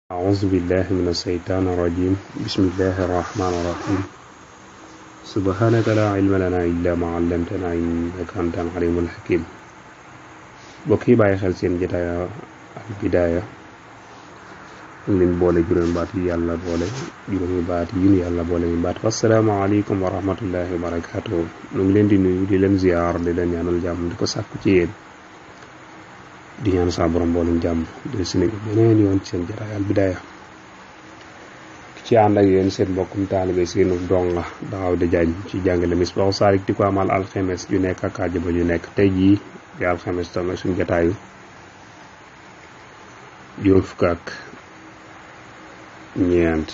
أعوذ بالله من الشيطان الرجيم بسم الله الرحمن الرحيم سبحانك لا علم لنا إلا ما علمتنا إنك أنت العليم الحكيم bokki bàyyi xel seen jotaaya al bidaaya leen boole juróomi baat yi yàlla boole juróomi baat yi ñu yàlla boole ñu baat wassalaamu aleykum wa rahmatullahi wa barakatuh ñu ngi leen di nuyu di leen ziyaar di leen ñaanal jàmm di ko sàkku ci yéen di ñaan sa borom mboolem jàmm di si nekk beneen yoon ci seen jotaay al bidaaya ci ànd ak yéen seen mbokkum taalibe seenu donga Daawuda Jaañ ci jàngale Misbaahu Saalik di ko amal alxemes ju nekk ak àjjuma ju nekk tey jii di alxemes tam suñu jotaayu juróom fukk ak ñeent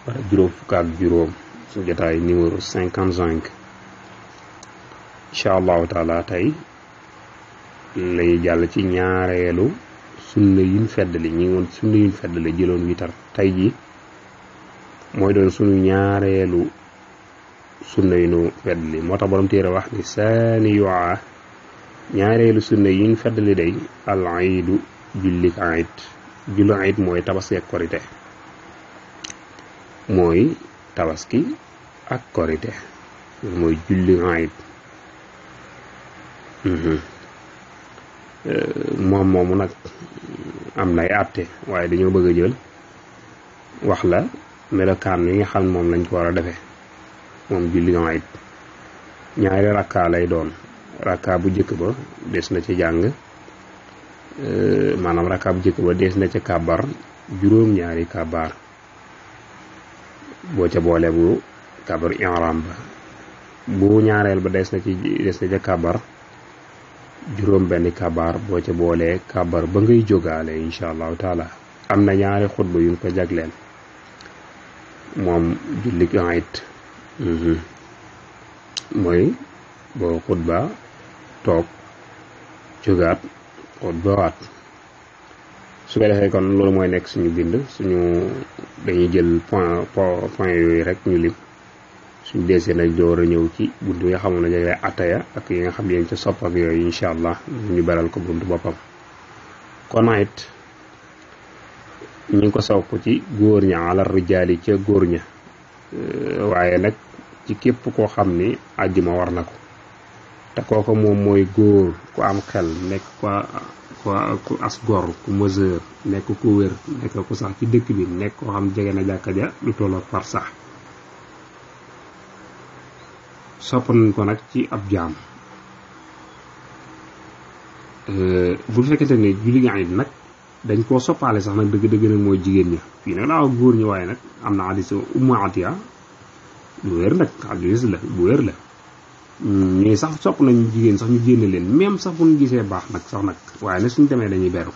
wala juróom fukk ak juróom suñu jotaay numéro 55 incha allahu taala tey lay jàll ci ñaareelu sunna yuñ feddali ñi ngi woon sunna yuñ feddali jëloon witar tey ji mooy doon sunu ñaareelu sunna yu nu feddali moo tax borom téere wax ni saani yuwaa ñaareelu sunna yuñ feddali day al iidu jullik iid julli iid mooy tabaski ak korite mooy tabaski ak korite mooy julli iid moom moomu nag am nay àtte waaye dañoo bëgg a jël wax la melokaan yi nga xam moom lañ ko war a defee moom julli iid ñaari rakka lay doon rakka bu njëkk ba des na ci jàng maanaam rakka bu njëkk ba des na ci kàbbar juróom-ñaari kàbbar boo ca boole bu kàbbar ihram ba bu ñaareel ba des na ca kàbbar juróom benn kabaar boo ca boolee kabaar ba ngay jógaale incha allahu taala am na ñaari xutba yuñ ko jagleel moom julli iid mooy boo xutba toog jógaat xutba waat su ko defee kon loolu mooy nekk suñu bind dañuy jël point yooyu rek ñu lim suñu deesee nag door a ñëw ci bunt yi nga xamoon ne jagee ataya ak yi nga xam yéen ca sopp ak yooyu incha allah ñu beral ko buntu boppam kon it ñu ngi ko sopp ci góor ña ala rijaali ca góor ña waaye nag ci képp koo xam ni àjjuma war na ko te kooku moom mooy góor ku am xel nekk ku as gor ku mesure nekk ku wér nekk ku sax ci dëkk bi nekk koo xam jege na jàkka ja lu tollook par sax sopp nañ ko nag ci ab jaam bu fekkente ne julli iid nag dañ koo soppaale sax nag dëgg-dëgg nag mooy jigéen ña fii nag daa wax góor ñi waaye nag am na hadiis Ummu Atiya lu wér nag hadiis la bu wér la ñuy sax sopp nañu jigéen sax ñu génne leen même sax bu ñu gisee baax nag sax nag waaye nag suñu demee dañuy beru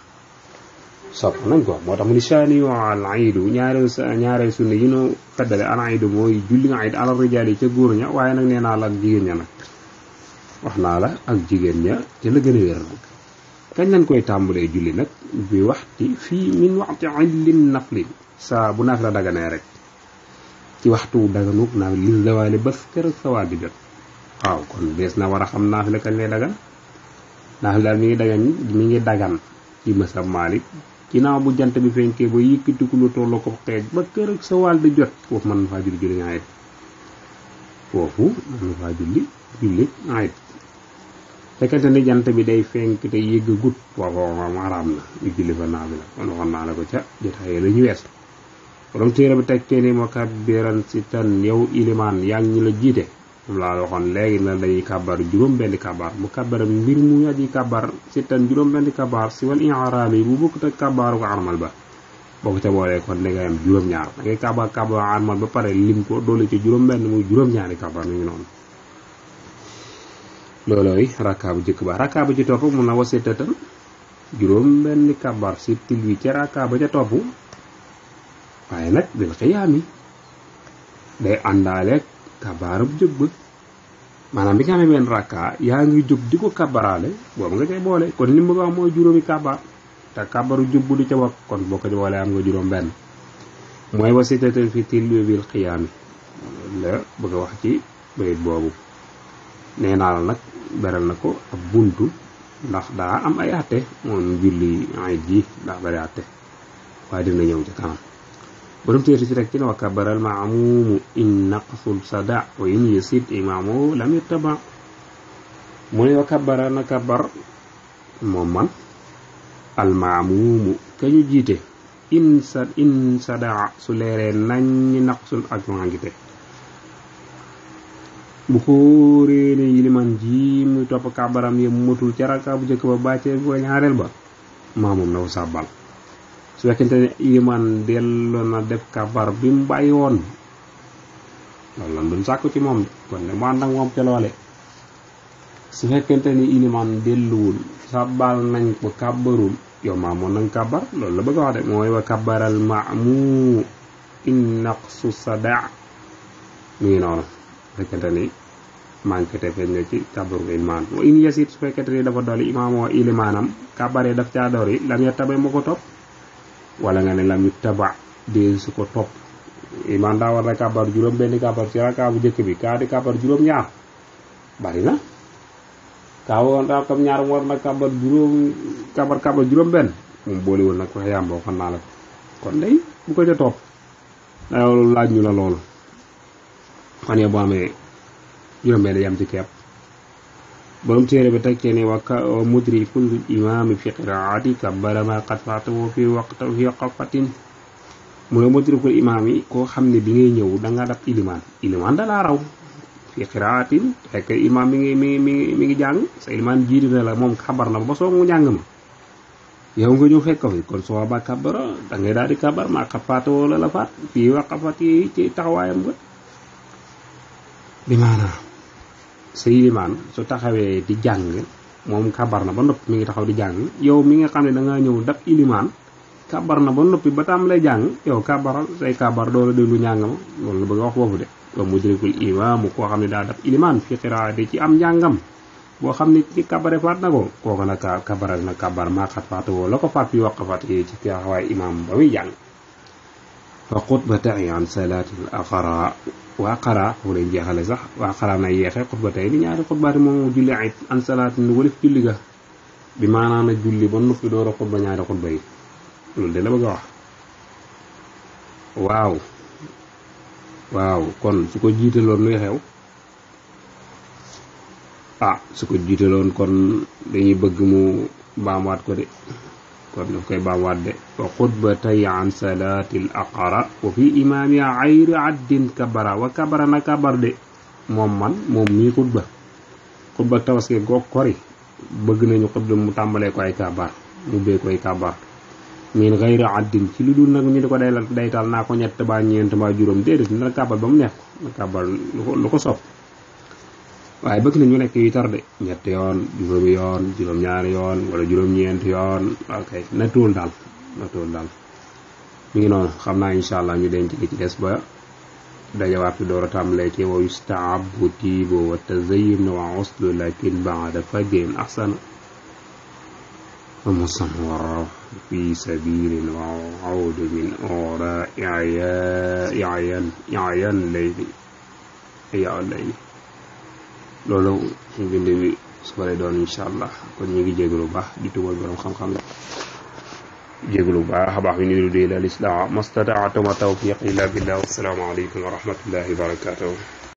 sopp nañ ko moo tax mu ni saani al iidu ñaareel sunna yi ñu feddale al iidu mooy julli iid ala rijaal yi ca góor ña waaye nag nee naa la ak jigéen ña nag wax naa la ak jigéen ña ca la gën a wér nag kañ lañ koy tàmbalee julli nag bi waxti fii min waxti illin nafli saa bu naaf la daganee rek ci waxtu daganuk naa li zawaali ba kër sawaal di jot waaw kon dees na war a xam naaf la kañ lay dagan naaf la daal mi ngi dagan ci mësab Maalik ginnaaw bu jant bi fenkee ba yëkkatiku lu tolloo ko xeej ba kër ak sa wàll di jot foofu mën na faa julli julli iid foofu mën na faa julli iid fekkente ni jant bi day fenk te yëgg gut foofu moom araam na ñu julli fa naafila kon waxoon naa la ko ca jotaay la ñu wees borom téere bi tekkee ni mukabbiran si tan yow ilimaan yaa ngi ñu la jiite moom laa waxoon léegi na dañuy kàbbar juróom benn kàbbar mu kàbbaram mbir mu aji kàbbar si tan juróom benn kàbbar si wal ihraam yi bu bokkut ak kàbbaaru ko armal ba boo ko ca boolee kon da ngay am juróom-ñaar da ngay kàbbar armal ba pare lim ko doole ci juróom benn muy juróom-ñaari kàbbar mi ngi noonu loolooy rakka bu jëkk ba rakka ba ci topp mun na wasita tan juróom benn kàbbar si til wi ca rakka ba ca topp waaye nag bil xiyaami day àndaaleeg kàbbaara bu jóg ba maanaam bi nga xamee benn rakka yaa ngi jóg di ko kàbbaraale boobu nga cay boole kon li mu bëgg a wax mooy juróomi kàbbaar te kàbbaru jub bu di ca bopp kon boo ko ci boole am nga juróom benn mooy wasitatan fi tilwi bil xiyaami la bëgg a wax ci bayit boobu nee naa la nag beral na ko ab buntu ndax daa am ay atte moom julli ayit ji ndax bari atte waaye dina ñëw ci kanam borom téere ci rek ci ne wa kabbaral maamuumu in naqsul sada wa in yasid imaamu lam yuttaba mu ne wa kabbara na kabbar moom man al maamuumu ka ñu jiite in sada su leeree nañ naqsul ak mangite bu xóoree ne yiliman ji muy topp kabaram yi motul ca raka bu njëkk ba bàccee bu ñaareel ba maa moom na ko sàbbal su fekkente ne iliman delloo na def kabar bi mu bàyyi woon loolu lan duñ sàkku ci moom kon ne mu ànd ak moom ca loole su fekkente ni iliman delluwul sàbbal nañ ko kabarul yow maa moom nañ kabar loolu la bëgg a wax de mooy wa kabaral maamu in naqsu sada mu ngi noonu fekkente ni manqué te feeñ na ci kabaru ilimaan wa in yasit su fekkente ni dafa dolli imaam wa ilimaanam kabare daf caa doori lam ya tabe mu ko topp wala nga ne lam yu taba dee su ko topp imaan daa war na kabar juróom benn kabar ci raka bu njëkk bi kaa di kabar juróom ñaar bari na kaa woon rakam ñaar war na kabar juróom benn moom boolewul nag wax yàmba waxoon naa la ko kon day bu ko ca topp loolu laaj ñu la loolu xane boo amee juróom-benn yam ci kepp borom téere bi tekkee ne wa mudrikul imaami fi qiraati kabbara ma qad faatahu fi waqfatin mu ne mudrikul imaam yi koo xam ne bi ngay ñëw da nga dab ilimaan dalaa raw fi qiraatin fekk imaam mi ngi jàng sa ilimaan jiitu na la moom kabar na ba soo mu njàng ma yow nga ñëw fekk ko fi kon soo ba kabbara da ngay daal di kabar ma qad faatahu la la faat fii waqfati ci taxawaayam ba bi maanaam sa ilimaan su taxawee di jàng moom kabar na ba noppi mi ngi taxaw di jàng yow mi nga xam ne da ngaa ñëw dab ilimaan kabar na ba noppi ba tam lay jàng yow kabaral say kabar doo la déglu njàng ma loolu la bëgg a wax foofu de wa mudrikul imaamu koo xam ne daa dab ilimaan fi qiraati ci am njàngam boo xam ne ci kabare faat na ko kooku nag kabaral na kabar maa xat faatu woo la ko faat fi waqfat yi ci taxawaay imaam ba muy jàng fa xutbatay an salaatil aqara waa xaraa foofu lañ jeexale sax waa xaraa na yeexe xutba tey ni ñaari xutbaati moom julli ayit an salaati nu walif julli ga bi maanaam na julli ba noppi door a xutba ñaari xutba yi loolu de la bëgg a wax waaw kon su ko jiitaloon luy xew su ko jiitaloon kon dañuy bëgg mu baamuwaat ko de kon daf koy baamuwaat de wa xutbatay an salaatil aqara wa fi imaami ayri addin kabara wa kabara na kabar de moom mii xutba tabaski goog kori bëgg nañu xutba mu tàmbalee ko ay kabar mu bee koy kabar min gayri addin ci lu dul nag ñu di ko daytal naa ko ñett ba ñeent ba juróom déedéet na kabar ba mu neex ko na kabar lu ko sopp waaye bëgg nañu nekk yu tar de ñett yoon juróomi yoon juróom-ñaari yoon wala juróom-ñeent yoon ok na tóol daal mi ngi noonu xam naa incha allah ñu denc li ci des ba dajawaat fi door a tàmbalee ci wa yustaabu tiibo wa tazayyun wa uslu lakin baada fajrin ahsana wa musam wa fi sabilin wa awdu min ora iyan layli loolu ñu bind bi suba lay doon incha allah kon ñu ngi jégalu bu baax di tuubal borom xam-xam la jégalu bu baax a baax ñu niru dee la lislaa mastataatuma tawfiq illa billah wassalaamu aleykum wa rahmatullahi wa barakatuh